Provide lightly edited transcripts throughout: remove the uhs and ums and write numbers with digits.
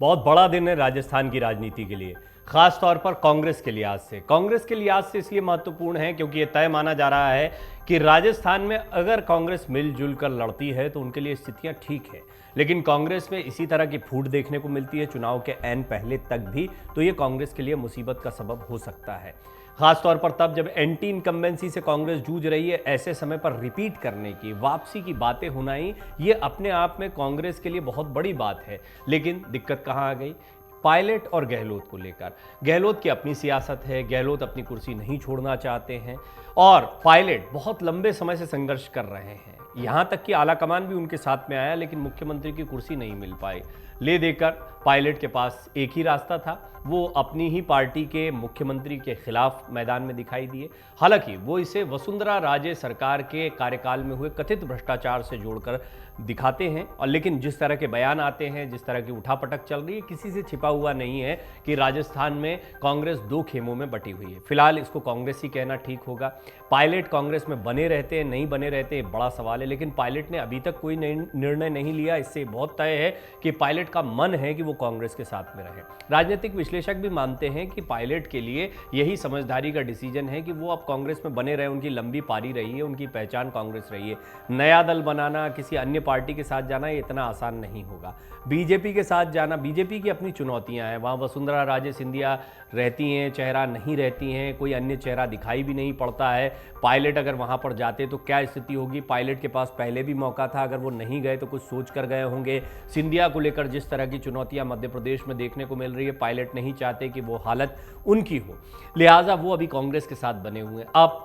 बहुत बड़ा दिन है राजस्थान की राजनीति के लिए, खास तौर पर कांग्रेस के लिहाज से। कांग्रेस के लिहाज से इसलिए महत्वपूर्ण है क्योंकि ये तय माना जा रहा है कि राजस्थान में अगर कांग्रेस मिलजुल कर लड़ती है तो उनके लिए स्थितियां ठीक है। लेकिन कांग्रेस में इसी तरह की फूट देखने को मिलती है चुनाव के ऐन पहले तक भी, तो ये कांग्रेस के लिए मुसीबत का सबब हो सकता है। खासतौर पर तब जब एंटी इनकम्बेंसी से कांग्रेस जूझ रही है, ऐसे समय पर रिपीट करने की, वापसी की बातें होना ही ये अपने आप में कांग्रेस के लिए बहुत बड़ी बात है। लेकिन दिक्कत कहाँ आ गई? पायलट और गहलोत को लेकर। गहलोत की अपनी सियासत है, गहलोत अपनी कुर्सी नहीं छोड़ना चाहते हैं और पायलट बहुत लंबे समय से संघर्ष कर रहे हैं। यहां तक कि आलाकमान भी उनके साथ में आया, लेकिन मुख्यमंत्री की कुर्सी नहीं मिल पाई। ले देकर पायलट के पास एक ही रास्ता था, वो अपनी ही पार्टी के मुख्यमंत्री के खिलाफ मैदान में दिखाई दिए। हालांकि वो इसे वसुंधरा राजे सरकार के कार्यकाल में हुए कथित भ्रष्टाचार से जोड़कर दिखाते हैं, और लेकिन जिस तरह के बयान आते हैं, जिस तरह की उठापटक चल रही है, किसी से छिपा हुआ नहीं है कि राजस्थान में कांग्रेस दो खेमों में बटी हुई है। फिलहाल इसको कांग्रेस ही कहना ठीक होगा। पायलट कांग्रेस में बने रहते हैं, नहीं बने रहते, बड़ा सवाल है। लेकिन पायलट ने अभी तक कोई निर्णय नहीं लिया। इससे बहुत तय है कि पायलट का मन है कि वो कांग्रेस के साथ में रहे। राजनीतिक विश्लेषक भी मानते हैं कि पायलट के लिए यही समझदारी का डिसीजन है कि वो अब कांग्रेस में बने रहे। उनकी लंबी पारी रही है, उनकी पहचान कांग्रेस रही है। नया दल बनाना, किसी अन्य पार्टी के साथ जाना, ये इतना आसान नहीं होगा। बीजेपी के साथ जाना, बीजेपी की अपनी चुनौतियां हैं। वहां वसुंधरा राजे सिंधिया रहती हैं, चेहरा नहीं रहती हैं, कोई अन्य चेहरा दिखाई भी नहीं पड़ता है। पायलट अगर वहां पर जाते तो क्या स्थिति होगी? पायलट के पास पहले भी मौका था, अगर वो नहीं गए तो कुछ सोच कर गए होंगे। सिंधिया को लेकर जिस तरह की चुनौतियां मध्य प्रदेश में देखने को मिल रही है, पायलट नहीं चाहते कि वो हालत उनकी हो, लिहाजा वो अभी कांग्रेस के साथ बने हुए हैं। अब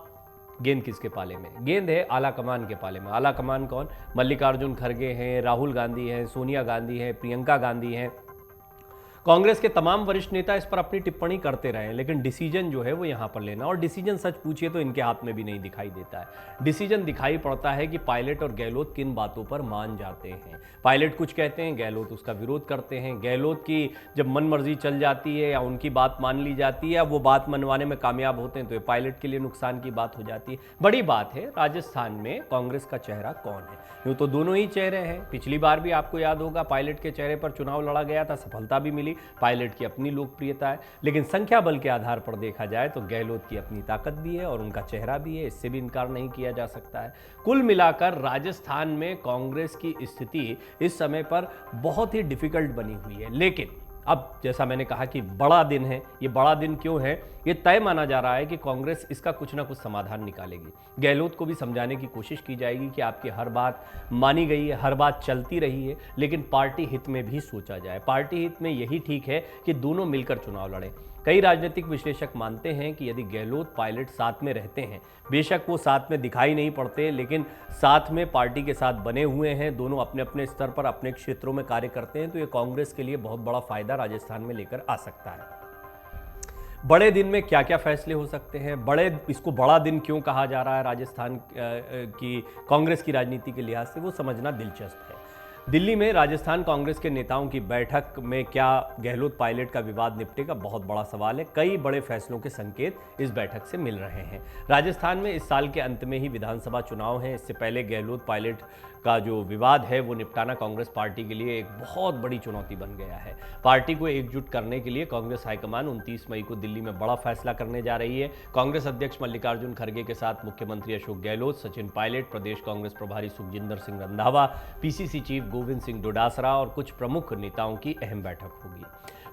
गेंद किसके पाले में? गेंद है आलाकमान के पाले में। आलाकमान कौन? मल्लिकार्जुन खड़गे हैं, राहुल गांधी हैं, सोनिया गांधी हैं, प्रियंका गांधी हैं। कांग्रेस के तमाम वरिष्ठ नेता इस पर अपनी टिप्पणी करते रहे, लेकिन डिसीजन जो है वो यहां पर लेना, और डिसीजन सच पूछिए तो इनके हाथ में भी नहीं दिखाई देता है। डिसीजन दिखाई पड़ता है कि पायलट और गहलोत किन बातों पर मान जाते हैं। पायलट कुछ कहते हैं, गहलोत उसका विरोध करते हैं। गहलोत की जब मन मर्जी चल जाती है या उनकी बात मान ली जाती है या वो बात मनवाने में कामयाब होते हैं तो ये पायलट के लिए नुकसान की बात हो जाती है। बड़ी बात है राजस्थान में कांग्रेस का चेहरा कौन है। यूं तो दोनों ही चेहरे हैं। पिछली बार भी आपको याद होगा पायलट के चेहरे पर चुनाव लड़ा गया था, सफलता भी मिली। पायलट की अपनी लोकप्रियता है, लेकिन संख्या बल के आधार पर देखा जाए तो गहलोत की अपनी ताकत भी है और उनका चेहरा भी है, इससे भी इनकार नहीं किया जा सकता है। कुल मिलाकर राजस्थान में कांग्रेस की स्थिति इस समय पर बहुत ही डिफिकल्ट बनी हुई है। लेकिन अब जैसा मैंने कहा कि बड़ा दिन है, ये बड़ा दिन क्यों है? ये तय माना जा रहा है कि कांग्रेस इसका कुछ ना कुछ समाधान निकालेगी। गहलोत को भी समझाने की कोशिश की जाएगी कि आपकी हर बात मानी गई है, हर बात चलती रही है, लेकिन पार्टी हित में भी सोचा जाए। पार्टी हित में यही ठीक है कि दोनों मिलकर चुनाव लड़ें। कई राजनीतिक विश्लेषक मानते हैं कि यदि गहलोत पायलट साथ में रहते हैं, बेशक वो साथ में दिखाई नहीं पड़ते, लेकिन साथ में पार्टी के साथ बने हुए हैं, दोनों अपने अपने स्तर पर अपने क्षेत्रों में कार्य करते हैं, तो ये कांग्रेस के लिए बहुत बड़ा फायदा राजस्थान में लेकर आ सकता है। बड़े दिन में क्या क्या फैसले हो सकते हैं? इसको बड़ा दिन क्यों कहा जा रहा है राजस्थान की कांग्रेस की राजनीति के लिहाज से, वो समझना दिलचस्प है। दिल्ली में राजस्थान कांग्रेस के नेताओं की बैठक में क्या गहलोत पायलट का विवाद निपटेगा, बहुत बड़ा सवाल है। कई बड़े फैसलों के संकेत इस बैठक से मिल रहे हैं। राजस्थान में इस साल के अंत में ही विधानसभा चुनाव हैं। इससे पहले गहलोत पायलट का जो विवाद है वो निपटाना कांग्रेस पार्टी के लिए एक बहुत बड़ी चुनौती बन गया है। पार्टी को एकजुट करने के लिए कांग्रेस हाईकमान 29 मई को दिल्ली में बड़ा फैसला करने जा रही है। कांग्रेस अध्यक्ष मल्लिकार्जुन खड़गे के साथ मुख्यमंत्री अशोक गहलोत, सचिन पायलट, प्रदेश कांग्रेस प्रभारी सुखजिंदर सिंह रंधावा, पीसीसी चीफ गोविंद सिंह डोडासरा और कुछ प्रमुख नेताओं की अहम बैठक होगी।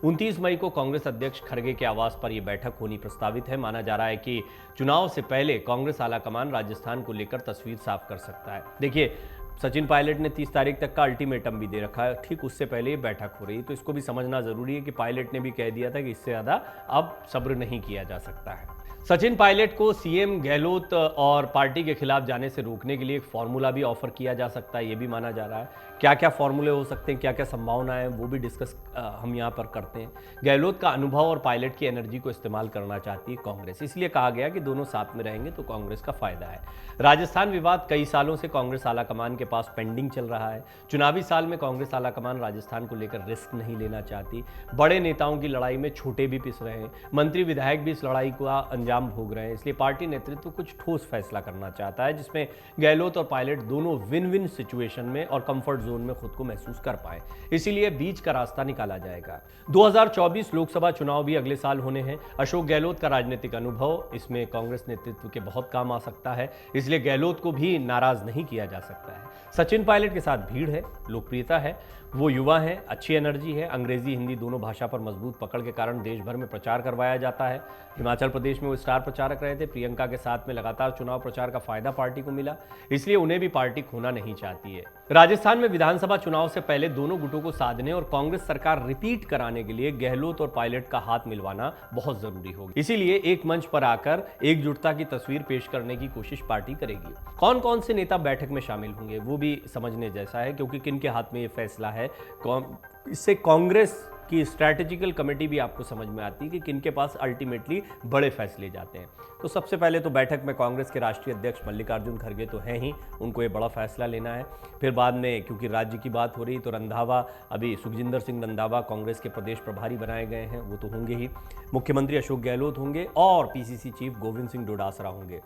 29 मई को कांग्रेस अध्यक्ष खड़गे के आवास पर यह बैठक होनी प्रस्तावित है। माना जा रहा है कि चुनाव से पहले कांग्रेस आलाकमान राजस्थान को लेकर तस्वीर साफ कर सकता है। देखिए, सचिन पायलट ने 30 तारीख तक का अल्टीमेटम भी दे रखा है, ठीक उससे पहले ये बैठक हो रही है, तो इसको भी समझना जरूरी है कि पायलट ने भी कह दिया था कि इससे ज़्यादा अब सब्र नहीं किया जा सकता है। सचिन पायलट को सीएम गहलोत और पार्टी के खिलाफ जाने से रोकने के लिए एक फॉर्मूला भी ऑफर किया जा सकता है, ये भी माना जा रहा है। क्या क्या फॉर्मूले हो सकते हैं, क्या क्या संभावनाएं हैं, वो भी डिस्कस हम यहाँ पर करते हैं। गहलोत का अनुभव और पायलट की एनर्जी को इस्तेमाल करना चाहती है कांग्रेस, इसलिए कहा गया कि दोनों साथ में रहेंगे तो कांग्रेस का फायदा है। राजस्थान विवाद कई सालों से कांग्रेस आलाकमान के पास पेंडिंग चल रहा है। चुनावी साल में कांग्रेस आलाकमान राजस्थान को लेकर रिस्क नहीं लेना चाहती। बड़े नेताओं की लड़ाई में छोटे भी पिस रहे हैं, मंत्री विधायक भी इस लड़ाई का अंजाम भोग रहे हैं। इसलिए पार्टी नेतृत्व कुछ ठोस फैसला करना चाहता है जिसमें गहलोत और पायलट दोनों विन विन सिचुएशन में और कंफर्ट जोन में खुद को महसूस कर पाए। इसीलिए बीच का रास्ता निकाला जाएगा। 2024 लोकसभा चुनाव भी अगले साल होने हैं। अशोक गहलोत का राजनीतिक अनुभव इसमें कांग्रेस नेतृत्व के बहुत काम आ सकता है, इसलिए गहलोत को भी नाराज नहीं किया जा सकता है। सचिन पायलट के साथ भीड़ है, लोकप्रियता है, वो युवा है, अच्छी एनर्जी है, अंग्रेजी हिंदी दोनों भाषा पर मजबूत पकड़ के कारण देश भर में प्रचार करवाया जाता है। हिमाचल प्रदेश में वो स्टार प्रचारक रहे थे। प्रियंका के साथ में लगातार चुनाव प्रचार का फायदा पार्टी को मिला, इसलिए उन्हें भी पार्टी खोना नहीं चाहती है। राजस्थान में विधानसभा चुनाव से पहले दोनों गुटों को साधने और कांग्रेस सरकार रिपीट कराने के लिए गहलोत और पायलट का हाथ मिलवाना बहुत जरूरी होगा। इसीलिए एक मंच पर आकर एकजुटता की तस्वीर पेश करने की कोशिश पार्टी करेगी। कौन कौन से नेता बैठक में शामिल होंगे वो भी समझने जैसा है, क्योंकि किनके हाथ में ये फैसला है। इससे कांग्रेस की स्ट्रैटेजिकल कमेटी भी आपको समझ में आती है कि किनके पास अल्टीमेटली बड़े फैसले जाते हैं। तो सबसे पहले तो बैठक में कांग्रेस के राष्ट्रीय अध्यक्ष मल्लिकार्जुन खड़गे तो हैं ही, उनको ये बड़ा फैसला लेना है। फिर बाद में क्योंकि राज्य की बात हो रही तो रंधावा, अभी सुखजिंदर सिंह रंधावा कांग्रेस के प्रदेश प्रभारी बनाए गए हैं, वो तो होंगे ही। मुख्यमंत्री अशोक गहलोत होंगे और पीसीसी चीफ गोविंद सिंह डोडासरा होंगे।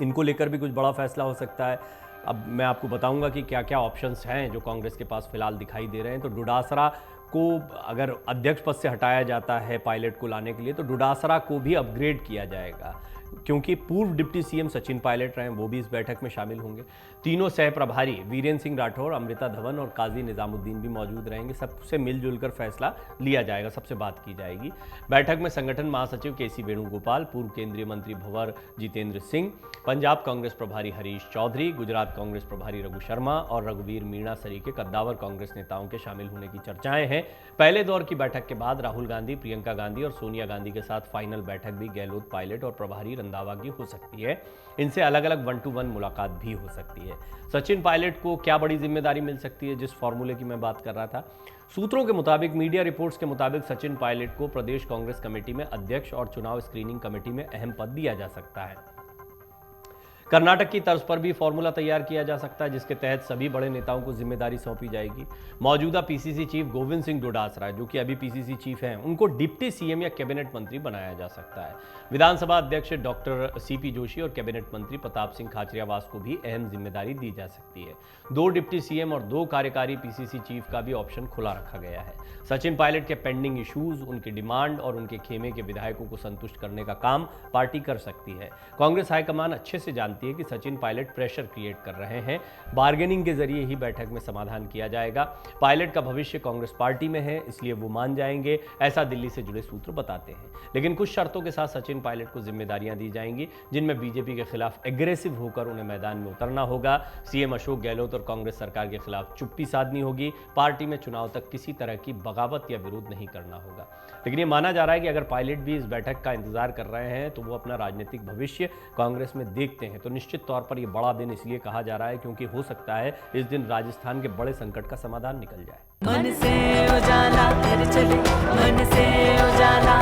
इनको लेकर भी कुछ बड़ा फैसला हो सकता है। अब मैं आपको बताऊंगा कि क्या क्या ऑप्शंस हैं जो कांग्रेस के पास फिलहाल दिखाई दे रहे हैं। तो डोडासरा को अगर अध्यक्ष पद से हटाया जाता है पायलट को लाने के लिए, तो डोडासरा को भी अपग्रेड किया जाएगा, क्योंकि पूर्व डिप्टी सीएम सचिन पायलट रहे, वो भी इस बैठक में शामिल होंगे। तीनों सह प्रभारी वीरेंद्र सिंह राठौर, अमृता धवन और काजी निजामुद्दीन भी मौजूद रहेंगे। सबसे मिलजुल कर फैसला लिया जाएगा, सबसे बात की जाएगी। बैठक में संगठन महासचिव केसी वेणुगोपाल, पूर्व केंद्रीय मंत्री भंवर जितेंद्र सिंह, पंजाब कांग्रेस प्रभारी हरीश चौधरी, गुजरात कांग्रेस प्रभारी रघु शर्मा और रघुवीर मीणा सरीखे कद्दावर कांग्रेस नेताओं के शामिल होने की चर्चाएं हैं। पहले दौर की बैठक के बाद राहुल गांधी, प्रियंका गांधी और सोनिया गांधी के साथ फाइनल बैठक भी गहलोत, पायलट और प्रभारी रंधावा की हो सकती है। इनसे अलग अलग 1-to-1 मुलाकात भी हो सकती है। सचिन पायलट को क्या बड़ी जिम्मेदारी मिल सकती है, जिस फॉर्मूले की मैं बात कर रहा था। सूत्रों के मुताबिक, मीडिया रिपोर्ट्स के मुताबिक सचिन पायलट को प्रदेश कांग्रेस कमेटी में अध्यक्ष और चुनाव स्क्रीनिंग कमेटी में अहम पद दिया जा सकता है। कर्नाटक की तर्ज पर भी फॉर्मूला तैयार किया जा सकता है, जिसके तहत सभी बड़े नेताओं को जिम्मेदारी सौंपी जाएगी। मौजूदा पीसीसी चीफ गोविंद सिंह डोडासरा, जो कि अभी पीसीसी चीफ हैं, उनको डिप्टी सीएम या कैबिनेट मंत्री बनाया जा सकता है। विधानसभा अध्यक्ष डॉक्टर सीपी जोशी और कैबिनेट मंत्री प्रताप सिंह खाचरियावास को भी अहम जिम्मेदारी दी जा सकती है। 2 डिप्टी सीएम और 2 कार्यकारी पीसीसी चीफ का भी ऑप्शन खुला रखा गया है। सचिन पायलट के पेंडिंग इश्यूज, उनकी डिमांड और उनके खेमे के विधायकों को संतुष्ट करने का काम पार्टी कर सकती है। कांग्रेस हाईकमान अच्छे से जानती है कि सचिन पायलट प्रेशर क्रिएट कर रहे हैं। बार्गेनिंग के जरिए ही बैठक में समाधान किया जाएगा। पायलट का भविष्य कांग्रेस पार्टी में है, इसलिए वो मान जाएंगे, ऐसा दिल्ली से जुड़े सूत्र बताते हैं। लेकिन कुछ शर्तों के साथ सचिन पायलट को जिम्मेदारियां दी जाएंगी, जिनमें बीजेपी के खिलाफ एग्रेसिव होकर उन्हें मैदान में उतरना होगा। सीएम अशोक गहलोत और कांग्रेस सरकार के खिलाफ चुप्पी साधनी होगी। पार्टी में चुनाव तक किसी तरह की बगावत या विरोध नहीं करना होगा। लेकिन ये माना जा रहा है कि अगर पायलट भी इस बैठक का इंतजार कर रहे हैं तो वो अपना राजनीतिक भविष्य कांग्रेस में देखते हैं। तो निश्चित तौर पर यह बड़ा दिन इसलिए कहा जा रहा है क्योंकि हो सकता है इस दिन राजस्थान के बड़े संकट का समाधान निकल जाए। मन से उजाला कर चले, मन से उजाला